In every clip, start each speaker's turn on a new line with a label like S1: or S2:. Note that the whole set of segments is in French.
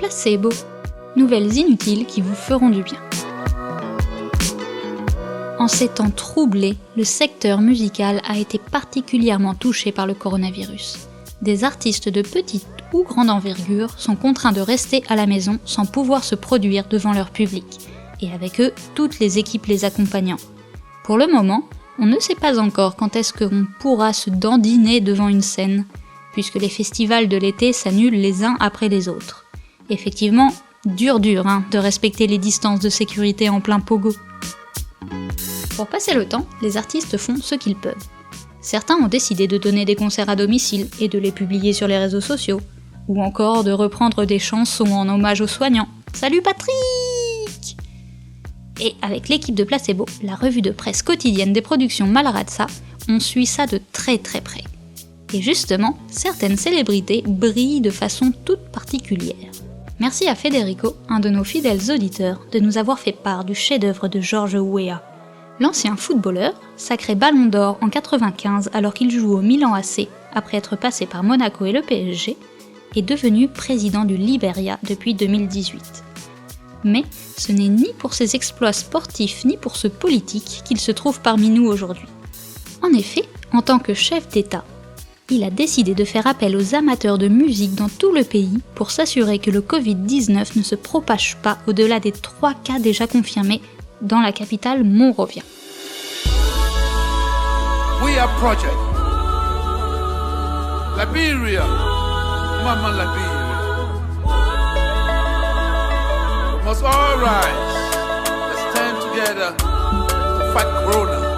S1: placebo. Nouvelles inutiles qui vous feront du bien. En ces temps troublés, le secteur musical a été particulièrement touché par le coronavirus. Des artistes de petite ou grande envergure sont contraints de rester à la maison sans pouvoir se produire devant leur public, et avec eux, toutes les équipes les accompagnant. Pour le moment, on ne sait pas encore quand est-ce qu'on pourra se dandiner devant une scène, puisque les festivals de l'été s'annulent les uns après les autres. Effectivement, dur de respecter les distances de sécurité en plein pogo. Pour passer le temps, les artistes font ce qu'ils peuvent. Certains ont décidé de donner des concerts à domicile et de les publier sur les réseaux sociaux, ou encore de reprendre des chansons en hommage aux soignants. Salut Patrick! Et avec l'équipe de Placebo, la revue de presse quotidienne des productions Mallaraza, on suit ça de très très près. Et justement, certaines célébrités brillent de façon toute particulière. Merci à Federico, un de nos fidèles auditeurs, de nous avoir fait part du chef-d'œuvre de George Weah. L'ancien footballeur, sacré Ballon d'Or en 1995 alors qu'il joue au Milan AC après être passé par Monaco et le PSG, est devenu président du Liberia depuis 2018. Mais ce n'est ni pour ses exploits sportifs ni pour ce politique qu'il se trouve parmi nous aujourd'hui. En effet, en tant que chef d'État, il a décidé de faire appel aux amateurs de musique dans tout le pays pour s'assurer que le Covid-19 ne se propage pas au-delà des 3 cas déjà confirmés dans la capitale Monrovia.
S2: Weah Project. Liberia. Mama Liberia. We must all rise. Let's stand together to fight Corona.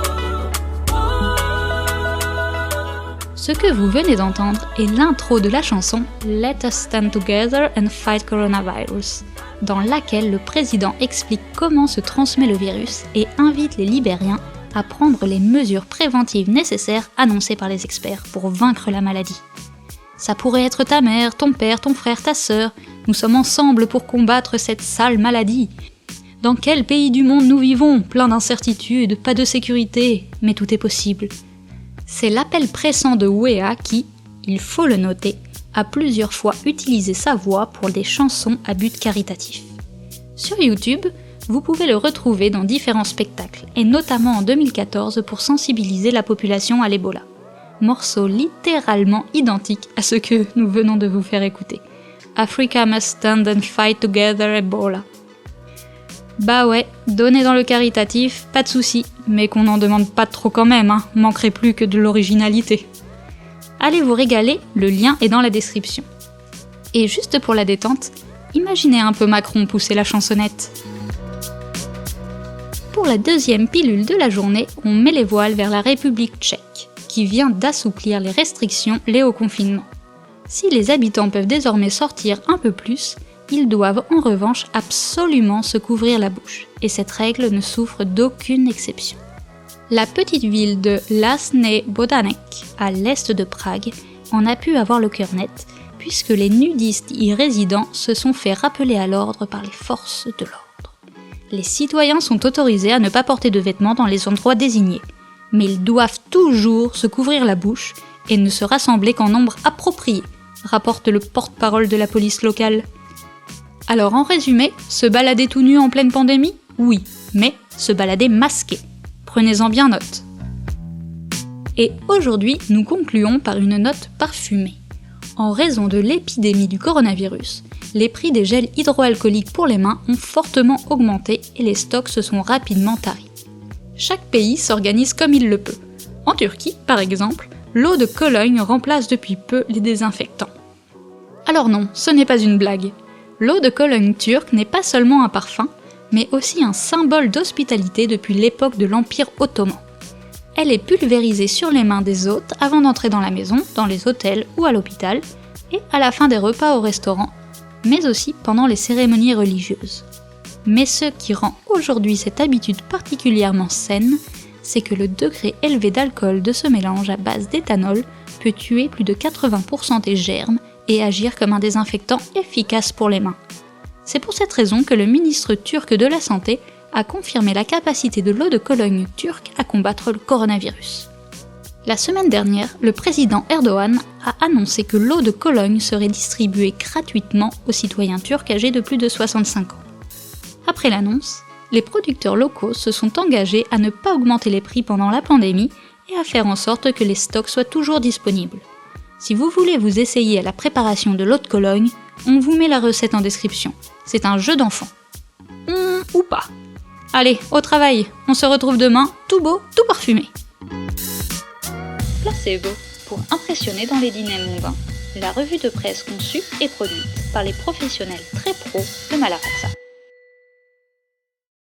S1: Ce que vous venez d'entendre est l'intro de la chanson Let Us Stand Together and Fight Coronavirus, dans laquelle le président explique comment se transmet le virus et invite les Libériens à prendre les mesures préventives nécessaires annoncées par les experts pour vaincre la maladie. Ça pourrait être ta mère, ton père, ton frère, ta sœur, nous sommes ensemble pour combattre cette sale maladie. Dans quel pays du monde nous vivons? Plein d'incertitudes, pas de sécurité, mais tout est possible. C'est l'appel pressant de Weah qui, il faut le noter, a plusieurs fois utilisé sa voix pour des chansons à but caritatif. Sur YouTube, vous pouvez le retrouver dans différents spectacles, et notamment en 2014 pour sensibiliser la population à l'Ebola. Morceau littéralement identique à ce que nous venons de vous faire écouter. Africa must stand and fight together Ebola. Bah ouais, donner dans le caritatif, pas de souci, mais qu'on n'en demande pas trop quand même, manquerait plus que de l'originalité. Allez vous régaler, le lien est dans la description. Et juste pour la détente, imaginez un peu Macron pousser la chansonnette. Pour la deuxième pilule de la journée, on met les voiles vers la République tchèque, qui vient d'assouplir les restrictions liées au confinement. Si les habitants peuvent désormais sortir un peu plus, ils doivent en revanche absolument se couvrir la bouche, et cette règle ne souffre d'aucune exception. La petite ville de Lasné Bodanek, à l'est de Prague, en a pu avoir le cœur net, puisque les nudistes y résidents se sont fait rappeler à l'ordre par les forces de l'ordre. Les citoyens sont autorisés à ne pas porter de vêtements dans les endroits désignés, mais ils doivent toujours se couvrir la bouche et ne se rassembler qu'en nombre approprié, rapporte le porte-parole de la police locale. Alors en résumé, se balader tout nu en pleine pandémie? Oui, mais se balader masqué. Prenez-en bien note. Et aujourd'hui, nous concluons par une note parfumée. En raison de l'épidémie du coronavirus, les prix des gels hydroalcooliques pour les mains ont fortement augmenté et les stocks se sont rapidement taris. Chaque pays s'organise comme il le peut. En Turquie, par exemple, l'eau de Cologne remplace depuis peu les désinfectants. Alors non, ce n'est pas une blague. L'eau de Cologne turque n'est pas seulement un parfum, mais aussi un symbole d'hospitalité depuis l'époque de l'Empire ottoman. Elle est pulvérisée sur les mains des hôtes avant d'entrer dans la maison, dans les hôtels ou à l'hôpital, et à la fin des repas au restaurant, mais aussi pendant les cérémonies religieuses. Mais ce qui rend aujourd'hui cette habitude particulièrement saine, c'est que le degré élevé d'alcool de ce mélange à base d'éthanol peut tuer plus de 80% des germes et agir comme un désinfectant efficace pour les mains. C'est pour cette raison que le ministre turc de la Santé a confirmé la capacité de l'eau de Cologne turque à combattre le coronavirus. La semaine dernière, le président Erdogan a annoncé que l'eau de Cologne serait distribuée gratuitement aux citoyens turcs âgés de plus de 65 ans. Après l'annonce, les producteurs locaux se sont engagés à ne pas augmenter les prix pendant la pandémie et à faire en sorte que les stocks soient toujours disponibles. Si vous voulez vous essayer à la préparation de l'eau de Cologne, on vous met la recette en description. C'est un jeu d'enfant. Ou pas. Allez, au travail, on se retrouve demain, tout beau, tout parfumé. Placebo, pour impressionner dans les dîners mondains. La revue de presse conçue et produite par les professionnels très pros de Malafaxa.